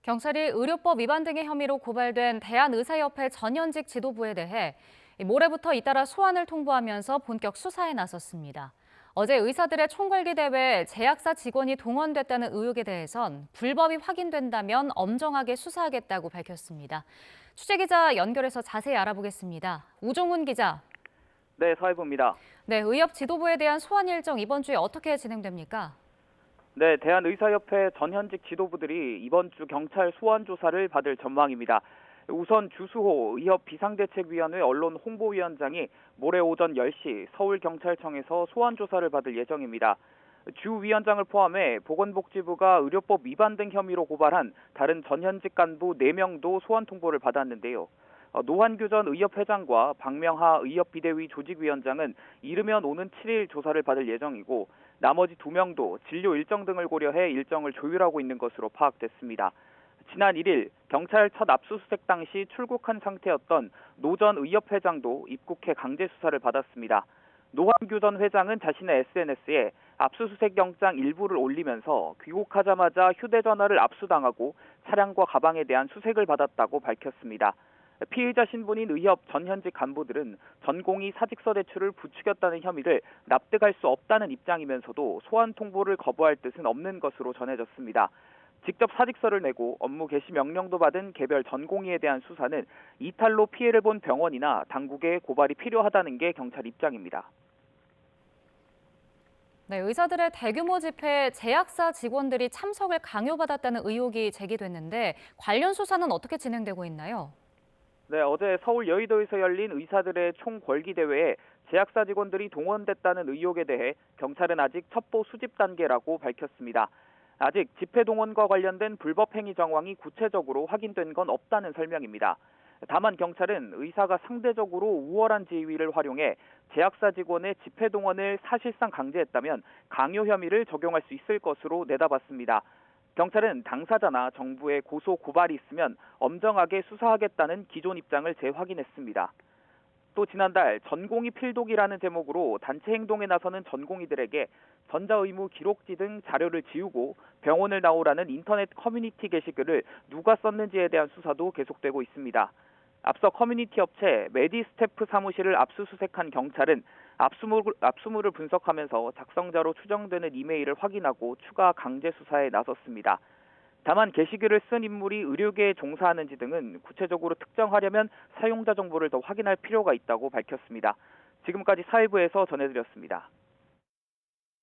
경찰이 의료법 위반 등의 혐의로 고발된 대한의사협회 전현직 지도부에 대해 모레부터 잇따라 소환을 통보하면서 본격 수사에 나섰습니다. 어제 의사들의 총궐기 대회에 제약사 직원이 동원됐다는 의혹에 대해선 불법이 확인된다면 엄정하게 수사하겠다고 밝혔습니다. 취재기자 연결해서 자세히 알아보겠습니다. 우종훈 기자. 네, 사회부입니다. 네, 의협 지도부에 대한 소환 일정 이번 주에 어떻게 진행됩니까? 네, 대한의사협회 전현직 지도부들이 이번 주 경찰 소환 조사를 받을 전망입니다. 우선 주수호 의협 비상대책위원회 언론 홍보위원장이 모레 오전 10시 서울경찰청에서 소환 조사를 받을 예정입니다. 주 위원장을 포함해 보건복지부가 의료법 위반 등 혐의로 고발한 다른 전현직 간부 4명도 소환 통보를 받았는데요. 노한규 전 의협회장과 박명하 의협비대위 조직위원장은 이르면 오는 7일 조사를 받을 예정이고 나머지 2명도 진료 일정 등을 고려해 일정을 조율하고 있는 것으로 파악됐습니다. 지난 1일 경찰 첫 압수수색 당시 출국한 상태였던 노 전 의협회장도 입국해 강제 수사를 받았습니다. 노한규 전 회장은 자신의 SNS에 압수수색 영장 일부를 올리면서 귀국하자마자 휴대전화를 압수당하고 차량과 가방에 대한 수색을 받았다고 밝혔습니다. 피의자 신분인 의협 전현직 간부들은 전공의 사직서 제출을 부추겼다는 혐의를 납득할 수 없다는 입장이면서도 소환 통보를 거부할 뜻은 없는 것으로 전해졌습니다. 직접 사직서를 내고 업무 개시 명령도 받은 개별 전공의에 대한 수사는 이탈로 피해를 본 병원이나 당국에 고발이 필요하다는 게 경찰 입장입니다. 네, 의사들의 대규모 집회에 제약사 직원들이 참석을 강요받았다는 의혹이 제기됐는데 관련 수사는 어떻게 진행되고 있나요? 네, 어제 서울 여의도에서 열린 의사들의 총궐기 대회에 제약사 직원들이 동원됐다는 의혹에 대해 경찰은 아직 첩보 수집 단계라고 밝혔습니다. 아직 집회 동원과 관련된 불법 행위 정황이 구체적으로 확인된 건 없다는 설명입니다. 다만 경찰은 의사가 상대적으로 우월한 지위를 활용해 제약사 직원의 집회 동원을 사실상 강제했다면 강요 혐의를 적용할 수 있을 것으로 내다봤습니다. 경찰은 당사자나 정부에 고소 고발이 있으면 엄정하게 수사하겠다는 기존 입장을 재확인했습니다. 또 지난달 전공의 필독이라는 제목으로 단체 행동에 나서는 전공의들에게 전자의무 기록지 등 자료를 지우고 병원을 나오라는 인터넷 커뮤니티 게시글을 누가 썼는지에 대한 수사도 계속되고 있습니다. 앞서 커뮤니티 업체 메디스태프 사무실을 압수수색한 경찰은 압수물을 분석하면서 작성자로 추정되는 이메일을 확인하고 추가 강제 수사에 나섰습니다. 다만 게시글을 쓴 인물이 의료계에 종사하는지 등은 구체적으로 특정하려면 사용자 정보를 더 확인할 필요가 있다고 밝혔습니다. 지금까지 사회부에서 전해드렸습니다.